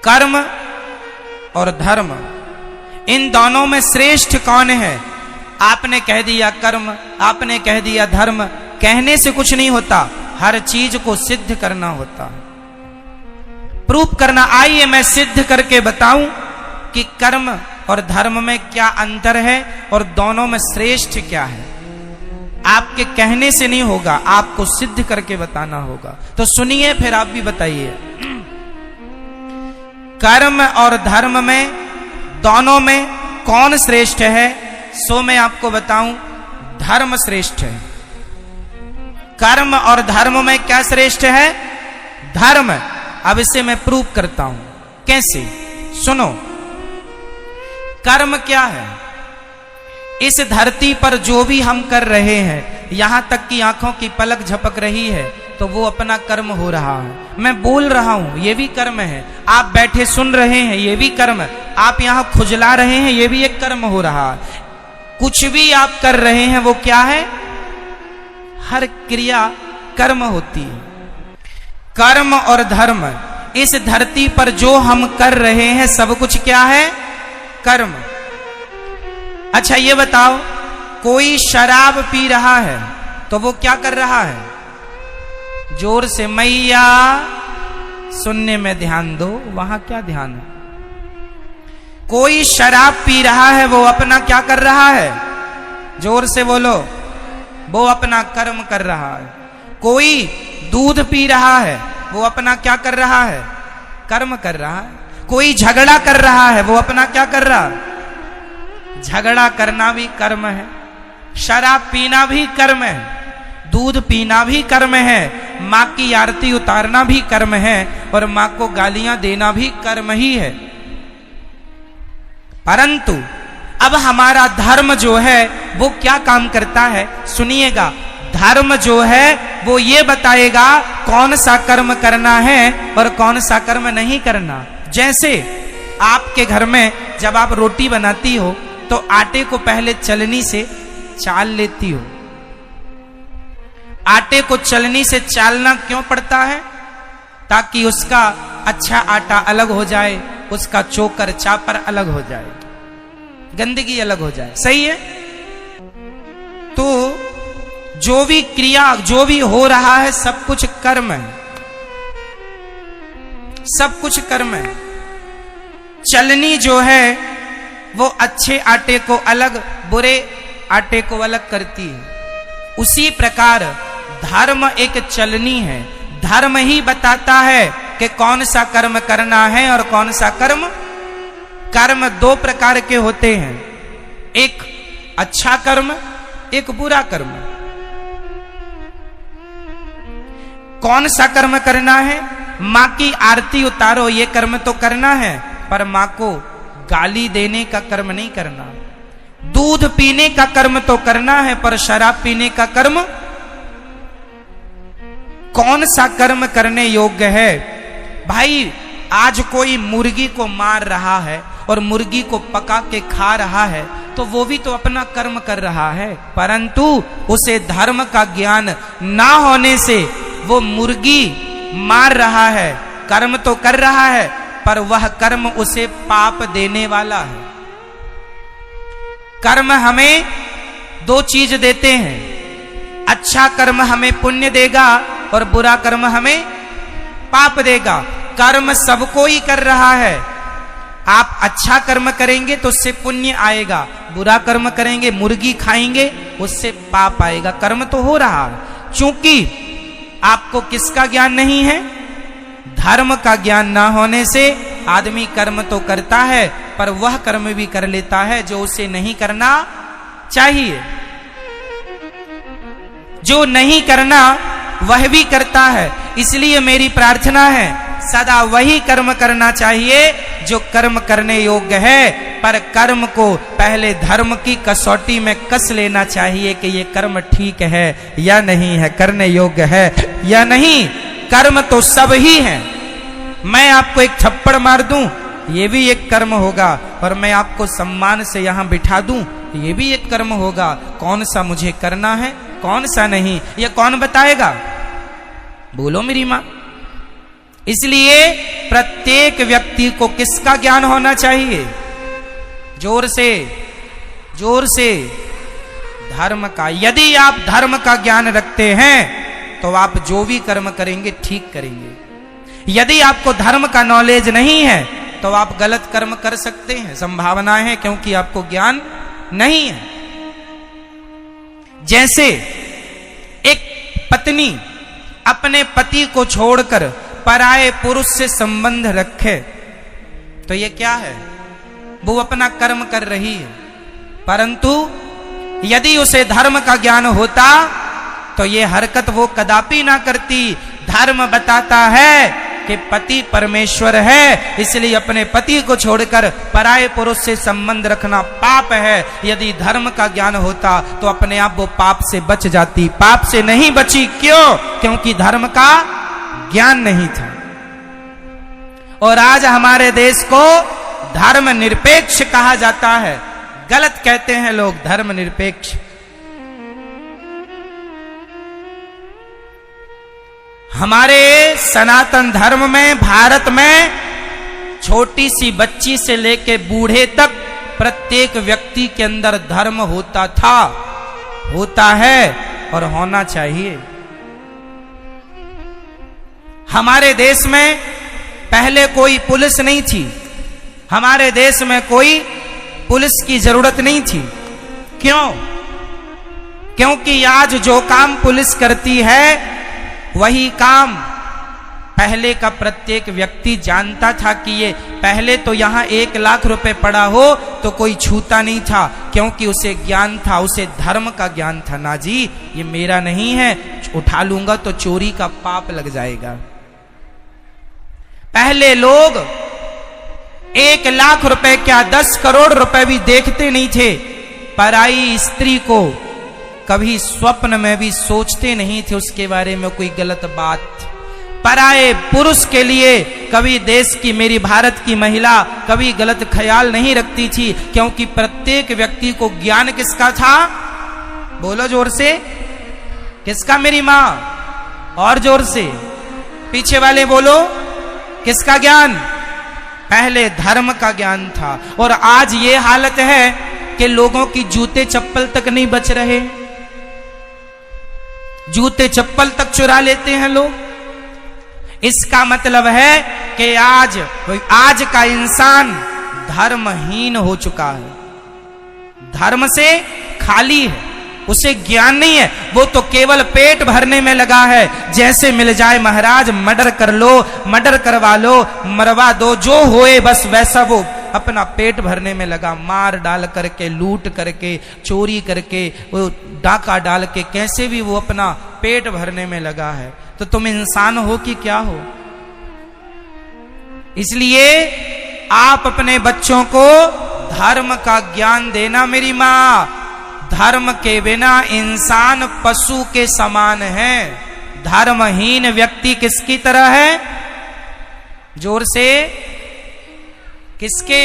कर्म और धर्म, इन दोनों में श्रेष्ठ कौन है? आपने कह दिया कर्म, आपने कह दिया धर्म। कहने से कुछ नहीं होता, हर चीज को सिद्ध करना होता है, प्रूफ करना। आइए मैं सिद्ध करके बताऊं कि कर्म और धर्म में क्या अंतर है और दोनों में श्रेष्ठ क्या है। आपके कहने से नहीं होगा, आपको सिद्ध करके बताना होगा। तो सुनिए, फिर आप भी बताइए। कर्म और धर्म में, दोनों में कौन श्रेष्ठ है? सो मैं आपको बताऊं, धर्म श्रेष्ठ है। कर्म और धर्म में क्या श्रेष्ठ है? धर्म। अब इसे मैं प्रूफ करता हूं। कैसे? सुनो। कर्म क्या है? इस धरती पर जो भी हम कर रहे हैं, यहां तक कि आंखों की पलक झपक रही है, तो वो अपना कर्म हो रहा है। मैं बोल रहा हूं, ये भी कर्म है। आप बैठे सुन रहे हैं, ये भी कर्म है। आप यहां खुजला रहे हैं, ये भी एक कर्म हो रहा है। कुछ भी आप कर रहे हैं, वो क्या है? हर क्रिया कर्म होती है। कर्म और धर्म, इस धरती पर जो हम कर रहे हैं, सब कुछ क्या है? कर्म। अच्छा ये बताओ, कोई शराब पी रहा है तो वो क्या कर रहा है? जोर से मैया, सुनने में ध्यान दो। वहां क्या ध्यान है? कोई शराब पी रहा है, वो अपना क्या कर रहा है? जोर से बोलो। वो अपना कर्म कर रहा है। कोई दूध पी रहा है, वो अपना क्या कर रहा है? कर्म कर रहा है। कोई झगड़ा कर रहा है, वो अपना क्या कर रहा है? झगड़ा करना भी कर्म है, शराब पीना भी कर्म है, दूध पीना भी कर्म है, माँ की आरती उतारना भी कर्म है, और माँ को गालियां देना भी कर्म ही है। परंतु अब हमारा धर्म जो है वो क्या काम करता है? सुनिएगा। धर्म जो है वो ये बताएगा कौन सा कर्म करना है और कौन सा कर्म नहीं करना। जैसे आपके घर में जब आप रोटी बनाती हो तो आटे को पहले चलनी से चाल लेती हो। आटे को चलनी से चालना क्यों पड़ता है? ताकि उसका अच्छा आटा अलग हो जाए, उसका चोकर चापर अलग हो जाए, गंदगी अलग हो जाए। सही है? तो जो भी क्रिया, जो भी हो रहा है, सब कुछ कर्म है, सब कुछ कर्म है। चलनी जो है वो अच्छे आटे को अलग, बुरे आटे को अलग करती है। उसी प्रकार धर्म एक चलनी है। धर्म ही बताता है कि कौन सा कर्म करना है और कौन सा कर्म। कर्म दो प्रकार के होते हैं, एक अच्छा कर्म, एक बुरा कर्म। कौन सा कर्म करना है? माँ की आरती उतारो, ये कर्म तो करना है, पर माँ को गाली देने का कर्म नहीं करना। दूध पीने का कर्म तो करना है, पर शराब पीने का कर्म। कौन सा कर्म करने योग्य है? भाई आज कोई मुर्गी को मार रहा है और मुर्गी को पका के खा रहा है, तो वो भी तो अपना कर्म कर रहा है, परंतु उसे धर्म का ज्ञान ना होने से वो मुर्गी मार रहा है। कर्म तो कर रहा है, पर वह कर्म उसे पाप देने वाला है। कर्म हमें दो चीज देते हैं, अच्छा कर्म हमें पुण्य देगा और बुरा कर्म हमें पाप देगा। कर्म सबको ही कर रहा है। आप अच्छा कर्म करेंगे तो उससे पुण्य आएगा, बुरा कर्म करेंगे, मुर्गी खाएंगे, उससे पाप आएगा। कर्म तो हो रहा है। चूंकि आपको किसका ज्ञान नहीं है? धर्म का ज्ञान ना होने से आदमी कर्म तो करता है, पर वह कर्म भी कर लेता है जो उसे नहीं करना चाहिए। जो नहीं करना वह भी करता है। इसलिए मेरी प्रार्थना है, सदा वही कर्म करना चाहिए जो कर्म करने योग्य है, पर कर्म को पहले धर्म की कसौटी में कस लेना चाहिए कि ये कर्म ठीक है या नहीं है, करने योग्य है या नहीं। कर्म तो सब ही है। मैं आपको एक थप्पड़ मार दूं, ये भी एक कर्म होगा, और मैं आपको सम्मान से यहां बिठा दूं, ये भी एक कर्म होगा। कौन सा मुझे करना है, कौन सा नहीं, ये कौन बताएगा? बोलो मेरी मां। इसलिए प्रत्येक व्यक्ति को किसका ज्ञान होना चाहिए? जोर से, जोर से, धर्म का। यदि आप धर्म का ज्ञान रखते हैं तो आप जो भी कर्म करेंगे ठीक करेंगे। यदि आपको धर्म का नॉलेज नहीं है तो आप गलत कर्म कर सकते हैं, संभावना है, क्योंकि आपको ज्ञान नहीं है। जैसे एक पत्नी अपने पति को छोड़कर पराये पुरुष से संबंध रखे तो ये क्या है? वो अपना कर्म कर रही है। परंतु यदि उसे धर्म का ज्ञान होता तो ये हरकत वो कदापि ना करती। धर्म बताता है कि पति परमेश्वर है, इसलिए अपने पति को छोड़कर पराये पुरुष से संबंध रखना पाप है। यदि धर्म का ज्ञान होता तो अपने आप वो पाप से बच जाती। पाप से नहीं बची, क्यों? क्योंकि धर्म का ज्ञान नहीं था। और आज हमारे देश को धर्म निरपेक्ष कहा जाता है। गलत कहते हैं लोग, धर्म निरपेक्ष। हमारे सनातन धर्म में, भारत में छोटी सी बच्ची से लेके बूढ़े तक प्रत्येक व्यक्ति के अंदर धर्म होता था, होता है और होना चाहिए। हमारे देश में पहले कोई पुलिस नहीं थी। हमारे देश में कोई पुलिस की जरूरत नहीं थी। क्यों? क्योंकि आज जो काम पुलिस करती है वही काम पहले का प्रत्येक व्यक्ति जानता था कि ये पहले तो यहां 1 लाख रुपए पड़ा हो तो कोई छूता नहीं था, क्योंकि उसे ज्ञान था, उसे धर्म का ज्ञान था। ना जी, ये मेरा नहीं है, उठा लूंगा तो चोरी का पाप लग जाएगा। पहले लोग 1 लाख रुपए क्या 10 करोड़ रुपए भी देखते नहीं थे। पराई स्त्री को कभी स्वप्न में भी सोचते नहीं थे उसके बारे में कोई गलत बात। पराये पुरुष के लिए कभी देश की, मेरी भारत की महिला कभी गलत ख्याल नहीं रखती थी, क्योंकि प्रत्येक व्यक्ति को ज्ञान किसका था? बोलो जोर से, किसका? मेरी मां। और जोर से, पीछे वाले बोलो, किसका ज्ञान? पहले धर्म का ज्ञान था। और आज ये हालत है कि लोगों की जूते चप्पल तक नहीं बच रहे। जूते चप्पल तक चुरा लेते हैं लोग। इसका मतलब है कि आज का इंसान धर्महीन हो चुका है, धर्म से खाली है, उसे ज्ञान नहीं है। वो तो केवल पेट भरने में लगा है। जैसे मिल जाए महाराज मर्डर कर लो, मर्डर करवा लो, मरवा दो, जो होए बस वैसा वो अपना पेट भरने में लगा। मार डाल करके, लूट करके, चोरी करके, वो डाका डाल के, कैसे भी वो अपना पेट भरने में लगा है। तो तुम इंसान हो कि क्या हो? इसलिए आप अपने बच्चों को धर्म का ज्ञान देना। मेरी मां, धर्म के बिना इंसान पशु के समान है। धर्महीन व्यक्ति किसकी तरह है? जोर से, किसके?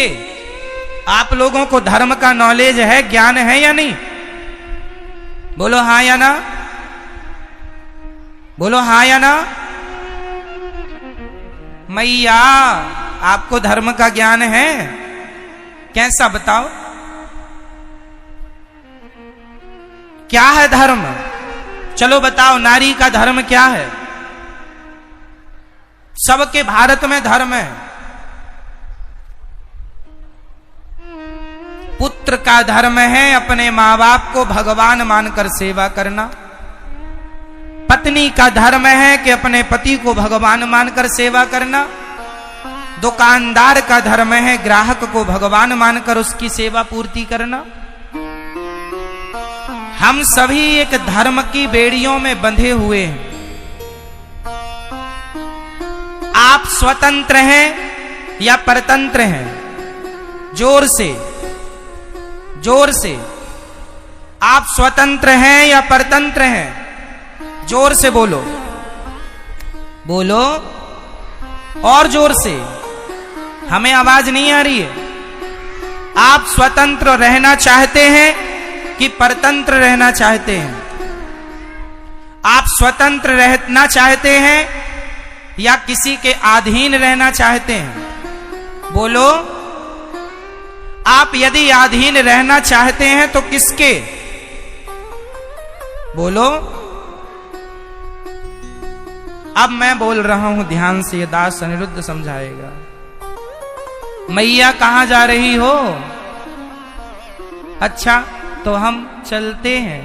आप लोगों को धर्म का नॉलेज है, ज्ञान है या नहीं? बोलो हां या ना, बोलो हां या ना। मैया, आपको धर्म का ज्ञान है? कैसा बताओ, क्या है धर्म? चलो बताओ, नारी का धर्म क्या है? सबके भारत में धर्म है। पुत्र का धर्म है अपने मां बाप को भगवान मानकर सेवा करना। पत्नी का धर्म है कि अपने पति को भगवान मानकर सेवा करना। दुकानदार का धर्म है ग्राहक को भगवान मानकर उसकी सेवा पूर्ति करना। हम सभी एक धर्म की बेड़ियों में बंधे हुए हैं। आप स्वतंत्र हैं या परतंत्र हैं? जोर से, जोर से। आप स्वतंत्र हैं या परतंत्र हैं? जोर से बोलो, बोलो और जोर से, हमें आवाज नहीं आ रही है। आप स्वतंत्र रहना चाहते हैं कि परतंत्र रहना चाहते हैं? आप स्वतंत्र रहना चाहते हैं या किसी के अधीन रहना चाहते हैं? बोलो, आप यदि अधीन रहना चाहते हैं तो किसके? बोलो। अब मैं बोल रहा हूं, ध्यान से, ये दास अनिरुद्ध समझाएगा। मैया कहां जा रही हो? अच्छा, तो हम चलते हैं।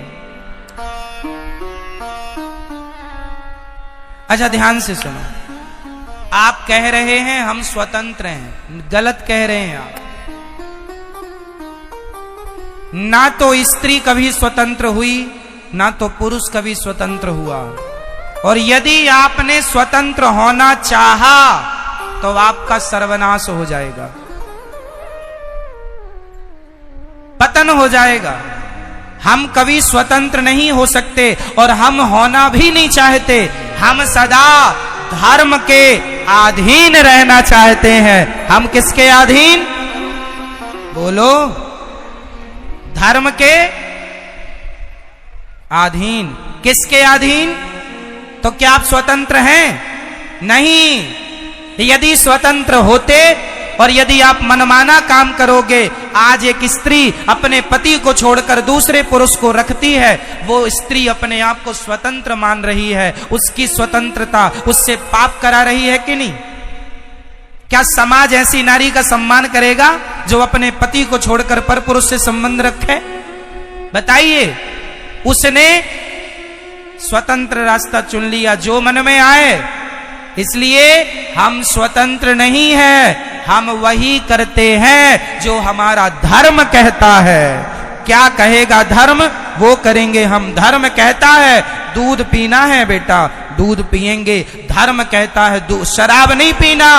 अच्छा, ध्यान से सुनो। आप कह रहे हैं हम स्वतंत्र हैं, गलत कह रहे हैं आप। ना तो स्त्री कभी स्वतंत्र हुई, ना तो पुरुष कभी स्वतंत्र हुआ। और यदि आपने स्वतंत्र होना चाहा तो आपका सर्वनाश हो जाएगा, पतन हो जाएगा। हम कभी स्वतंत्र नहीं हो सकते और हम होना भी नहीं चाहते। हम सदा धर्म के अधीन रहना चाहते हैं। हम किसके अधीन? बोलो, धर्म के अधीन। किसके अधीन? तो क्या आप स्वतंत्र हैं? नहीं। यदि स्वतंत्र होते और यदि आप मनमाना काम करोगे, आज एक स्त्री अपने पति को छोड़कर दूसरे पुरुष को रखती है, वो स्त्री अपने आप को स्वतंत्र मान रही है। उसकी स्वतंत्रता उससे पाप करा रही है कि नहीं? क्या समाज ऐसी नारी का सम्मान करेगा जो अपने पति को छोड़कर पर पुरुष से संबंध रखे? बताइए। उसने स्वतंत्र रास्ता चुन लिया, जो मन में आए। इसलिए हम स्वतंत्र नहीं हैं, हम वही करते हैं जो हमारा धर्म कहता है। क्या कहेगा धर्म, वो करेंगे हम। धर्म कहता है दूध पीना है बेटा, दूध पिएंगे। धर्म कहता है शराब नहीं पीना।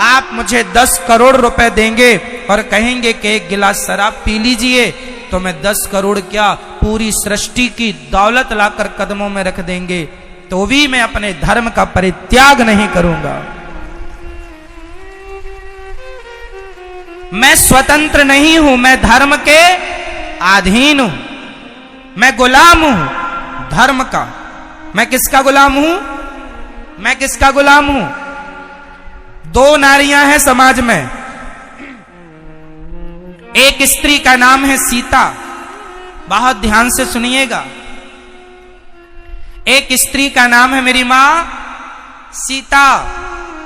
आप मुझे 10 करोड़ रुपए देंगे और कहेंगे कि एक गिलास शराब पी लीजिए, तो मैं 10 करोड़ क्या, पूरी सृष्टि की दौलत लाकर कदमों में रख देंगे, तो भी मैं अपने धर्म का परित्याग नहीं करूंगा। मैं स्वतंत्र नहीं हूं, मैं धर्म के अधीन हूं, मैं गुलाम हूं धर्म का। मैं किसका गुलाम हूं? मैं किसका गुलाम हूं? 2 नारियां हैं समाज में। एक स्त्री का नाम है सीता, बहुत ध्यान से सुनिएगा। एक स्त्री का नाम है मेरी मां सीता,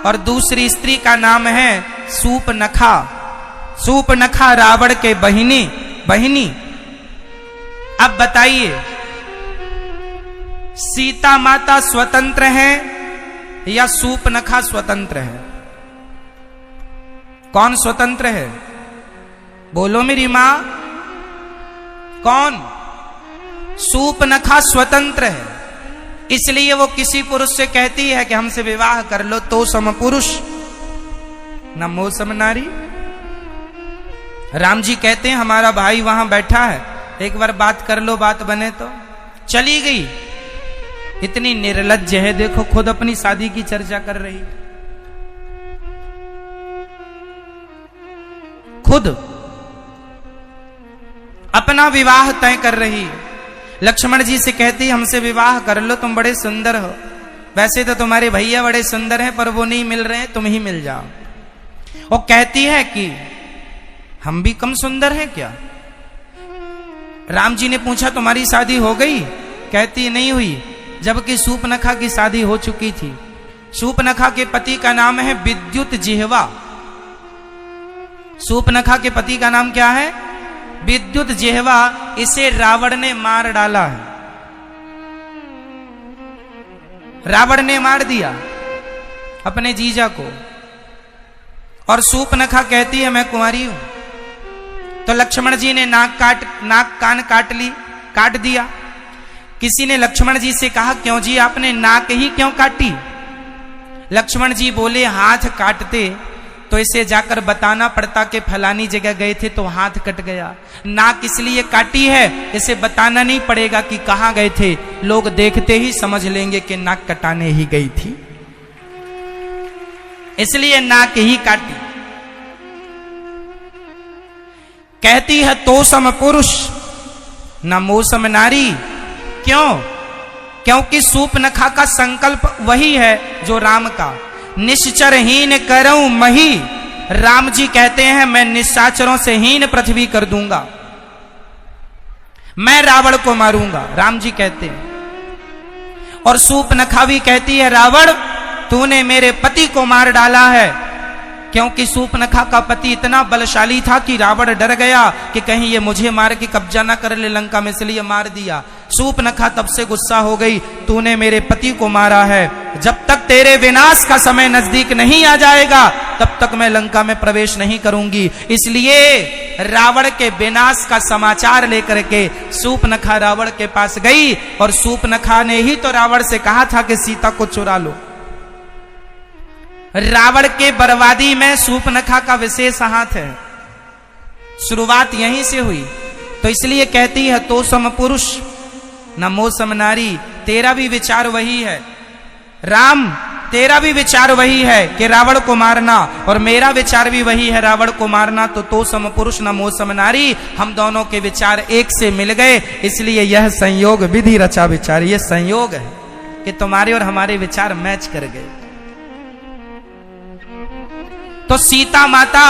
और दूसरी स्त्री का नाम है सूपनखा। सूपनखा रावण के बहिनी। अब बताइए, सीता माता स्वतंत्र है या सूपनखा स्वतंत्र है? कौन स्वतंत्र है? बोलो मेरी मां, कौन? सूपनखा स्वतंत्र है। इसलिए वो किसी पुरुष से कहती है कि हमसे विवाह कर लो, तो सम पुरुष न मोह सम नारी। राम जी कहते हैं हमारा भाई वहां बैठा है, एक बार बात कर लो, बात बने तो। चली गई। इतनी निर्लज्ज है, देखो खुद अपनी शादी की चर्चा कर रही, खुद अपना विवाह तय कर रही। लक्ष्मण जी से कहती हमसे विवाह कर लो, तुम बड़े सुंदर हो। वैसे तो तुम्हारे भैया बड़े सुंदर हैं, पर वो नहीं मिल रहे हैं, तुम ही मिल जाओ। वो कहती है कि हम भी कम सुंदर हैं क्या? राम जी ने पूछा तुम्हारी शादी हो गई? कहती नहीं हुई, जबकि सूपनखा की शादी हो चुकी थी। सूपनखा के पति का नाम है विद्युत जिह्वा। सूपनखा के पति का नाम क्या है? विद्युत जिह्वा। इसे रावण ने मार डाला है, रावण ने मार दिया अपने जीजा को। और सूपनखा कहती है मैं कुंवारी हूं। तो लक्ष्मण जी ने नाक कान काट दिया। किसी ने लक्ष्मण जी से कहा क्यों जी आपने नाक ही क्यों काटी? लक्ष्मण जी बोले हाथ काटते तो इसे जाकर बताना पड़ता कि फलानी जगह गए थे तो हाथ कट गया। नाक इसलिए काटी है, इसे बताना नहीं पड़ेगा कि कहां गए थे, लोग देखते ही समझ लेंगे कि नाक कटाने ही गई थी, इसलिए नाक ही काटी। कहती है तो सम पुरुष न मोसम नारी। क्यों? क्योंकि सूपनखा का संकल्प वही है जो राम का। निश्चरहीन करऊं मही, राम जी कहते हैं मैं निशाचरों से हीन पृथ्वी कर दूंगा, मैं रावण को मारूंगा, राम जी कहते हैं। और सूपनखा भी कहती है रावण तूने मेरे पति को मार डाला है, क्योंकि सूपनखा का पति इतना बलशाली था कि रावण डर गया कि कहीं ये मुझे मार के कब्जा ना कर ले लंका में, इसलिए मार दिया। सूपनखा तब से गुस्सा हो गई, तूने मेरे पति को मारा है, जब तक तेरे विनाश का समय नजदीक नहीं आ जाएगा तब तक मैं लंका में प्रवेश नहीं करूंगी। इसलिए रावण के विनाश का समाचार लेकर के सूपनखा रावण के पास गई, और सूपनखा ने ही तो रावण से कहा था कि सीता को चुरा लो। रावण के बर्बादी में सूपनखा का विशेष हाथ है, शुरुआत यहीं से हुई। तो इसलिए कहती है तो सम पुरुष न मोह सम नारी, तेरा भी विचार वही है राम, तेरा भी विचार वही है कि रावण को मारना, और मेरा विचार भी वही है रावण को मारना। तो सम पुरुष न मोह सम नारी, हम दोनों के विचार एक से मिल गए, इसलिए यह संयोग विधि रचा विचार, यह संयोग है कि तुम्हारे और हमारे विचार मैच कर गए। तो सीता माता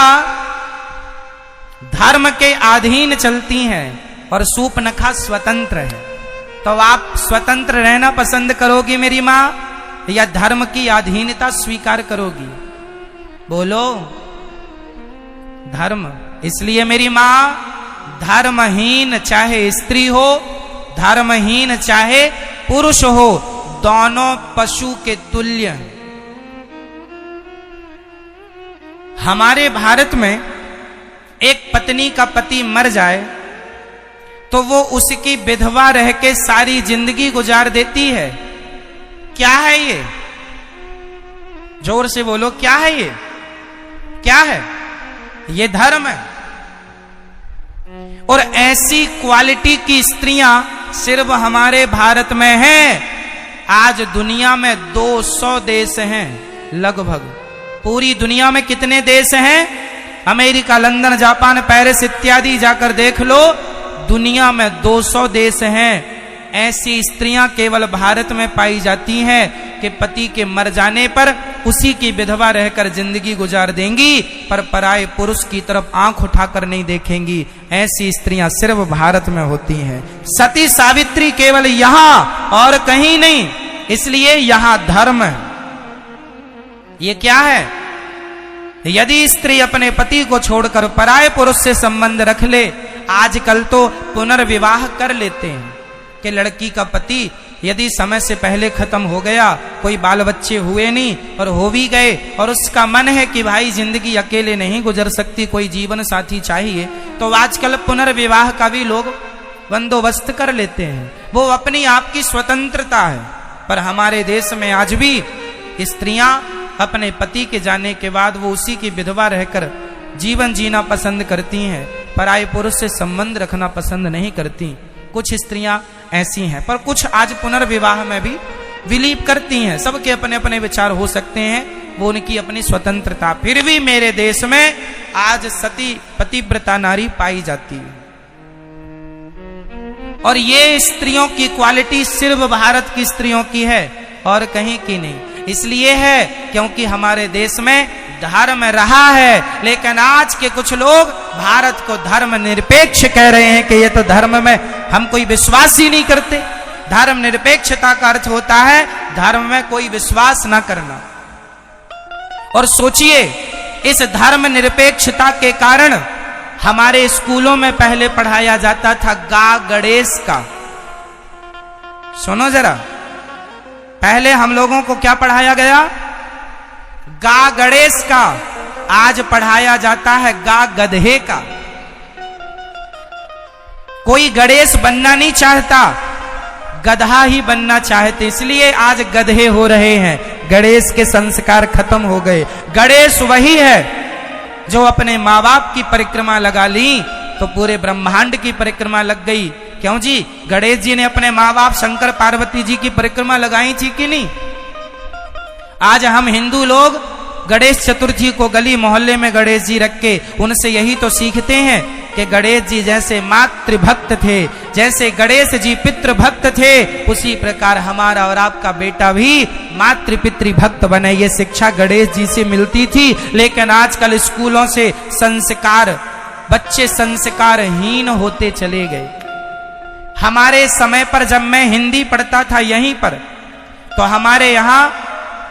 धर्म के अधीन चलती हैं और सूपनखा स्वतंत्र है। तो आप स्वतंत्र रहना पसंद करोगी मेरी मां, या धर्म की अधीनता स्वीकार करोगी? बोलो। धर्म। इसलिए मेरी मां धर्महीन चाहे स्त्री हो, धर्महीन चाहे पुरुष हो, दोनों पशु के तुल्य हैं। हमारे भारत में एक पत्नी का पति मर जाए तो वो उसकी विधवा रह के सारी जिंदगी गुजार देती है। क्या है ये? जोर से बोलो, क्या है ये? क्या है ये? धर्म है। और ऐसी क्वालिटी की स्त्रियां सिर्फ हमारे भारत में हैं। आज दुनिया में 200 देश हैं लगभग। पूरी दुनिया में कितने देश हैं? अमेरिका, लंदन, जापान, पेरिस इत्यादि जाकर देख लो, दुनिया में 200 देश हैं। ऐसी स्त्रियां केवल भारत में पाई जाती हैं कि पति के मर जाने पर उसी की विधवा रहकर जिंदगी गुजार देंगी, पर पराये पुरुष की तरफ आंख उठाकर नहीं देखेंगी। ऐसी स्त्रियां सिर्फ भारत में होती हैं। सती सावित्री केवल यहां और कहीं नहीं, इसलिए यहां धर्म है। ये क्या है? यदि स्त्री अपने पति को छोड़कर पराये पुरुष से संबंध रख ले, आजकल तो पुनर्विवाह कर लेते हैं कि लड़की का पति यदि समय से पहले खत्म हो गया, कोई बाल बच्चे हुए नहीं और हो भी गए, और उसका मन है कि भाई जिंदगी अकेले नहीं गुजर सकती, कोई जीवन साथी चाहिए, तो आजकल पुनर्विवाह का भी लोग बंदोबस्त कर लेते हैं। वो अपनी आप की स्वतंत्रता है। पर हमारे देश में आज भी स्त्रियां अपने पति के जाने के बाद वो उसी की विधवा रहकर जीवन जीना पसंद करती हैं, पराये पुरुष से संबंध रखना पसंद नहीं करती। कुछ स्त्रियां ऐसी हैं, पर कुछ आज पुनर्विवाह में भी बिलीव करती हैं। सबके अपने अपने विचार हो सकते हैं, वो उनकी अपनी स्वतंत्रता। फिर भी मेरे देश में आज सती पतिव्रता नारी पाई जाती है, और ये स्त्रियों की क्वालिटी सिर्फ भारत की स्त्रियों की है और कहीं की नहीं। इसलिए है क्योंकि हमारे देश में धर्म रहा है, लेकिन आज के कुछ लोग भारत को धर्म निरपेक्ष कह रहे हैं कि ये तो धर्म में हम कोई विश्वास ही नहीं करते। धर्म निरपेक्षता का अर्थ होता है धर्म में कोई विश्वास ना करना। और सोचिए, इस धर्म निरपेक्षता के कारण हमारे स्कूलों में पहले पढ़ाया जाता था गा गणेश का। सुनो जरा, पहले हम लोगों को क्या पढ़ाया गया? गा गणेश का। आज पढ़ाया जाता है गा गधे का। कोई गणेश बनना नहीं चाहता, गधा ही बनना चाहते, इसलिए आज गधे हो रहे हैं। गणेश के संस्कार खत्म हो गए। गणेश वही है जो अपने माँ बाप की परिक्रमा लगा ली तो पूरे ब्रह्मांड की परिक्रमा लग गई। क्यों जी? गणेश जी ने अपने माँ बाप शंकर पार्वती जी की परिक्रमा लगाई थी कि नहीं? आज हम हिंदू लोग गणेश चतुर्थी को गली मोहल्ले में गणेश जी रख के उनसे यही तो सीखते हैं कि गणेश जी जैसे मातृभक्त थे, जैसे गणेश जी पितृभक्त थे, उसी प्रकार हमारा और आपका बेटा भी मातृ पितृभक्त बने। ये शिक्षा गणेश जी से मिलती थी। लेकिन आजकल स्कूलों से संस्कार, बच्चे संस्कारहीन होते चले गए। हमारे समय पर जब मैं हिंदी पढ़ता था यहीं पर, तो हमारे यहाँ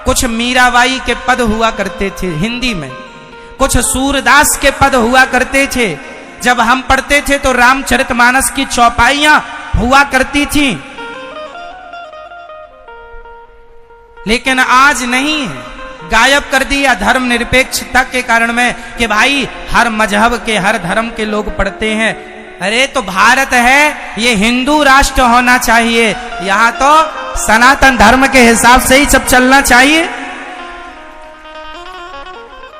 कुछ मीराबाई के पद हुआ करते थे हिंदी में, कुछ सूरदास के पद हुआ करते थे। जब हम पढ़ते थे तो रामचरितमानस की चौपाइयां हुआ करती थी। लेकिन आज नहीं है, गायब कर दिया धर्म निरपेक्षता के कारण में कि भाई हर मजहब के, हर धर्म के लोग पढ़ते हैं। अरे तो भारत है, ये हिंदू राष्ट्र होना चाहिए, यहां तो सनातन धर्म के हिसाब से ही सब चलना चाहिए।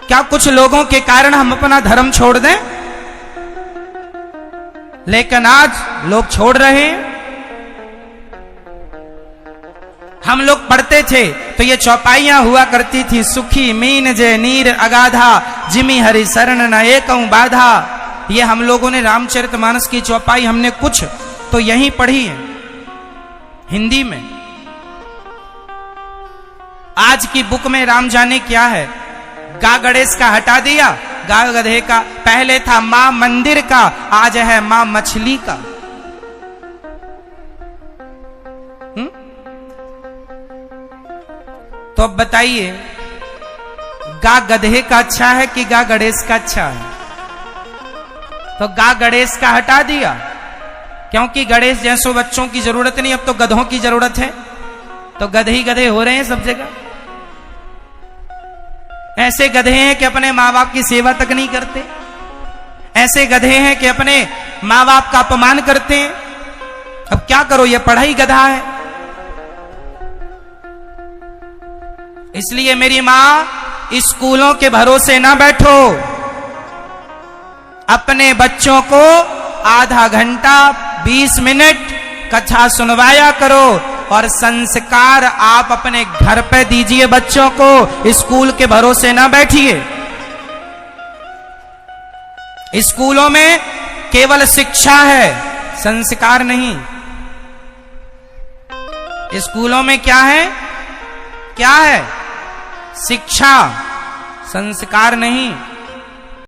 क्या कुछ लोगों के कारण हम अपना धर्म छोड़ दें? लेकिन आज लोग छोड़ रहे हैं। हम लोग पढ़ते थे तो ये चौपाइयां हुआ करती थी, सुखी मीन जय नीर अगाधा, जिमी हरि शरण न एकऊं बाधा। ये हम लोगों ने रामचरितमानस की चौपाई हमने कुछ तो यहीं पढ़ी है हिंदी में। आज की बुक में राम जाने क्या है, गा गणेश का हटा दिया, गा गधे का। पहले था मां मंदिर का, आज है मां मछली का। तो अब बताइए, गा गधे का अच्छा है कि गा गणेश का अच्छा है? तो गा गणेश का हटा दिया, क्योंकि गणेश जैसो बच्चों की जरूरत नहीं, अब तो गधों की जरूरत है। तो गधे ही गधे हो रहे हैं सब जगह। ऐसे गधे हैं कि अपने माँ बाप की सेवा तक नहीं करते, ऐसे गधे हैं कि अपने माँ बाप का अपमान करते हैं। अब क्या करो, ये पढ़ाई गधा है। इसलिए मेरी मां, स्कूलों के भरोसे ना बैठो, अपने बच्चों को आधा घंटा 20 मिनट कथा सुनवाया करो और संस्कार आप अपने घर पे दीजिए बच्चों को, स्कूल के भरोसे ना बैठिए। स्कूलों में केवल शिक्षा है, संस्कार नहीं। स्कूलों में क्या है? क्या है? शिक्षा, संस्कार नहीं।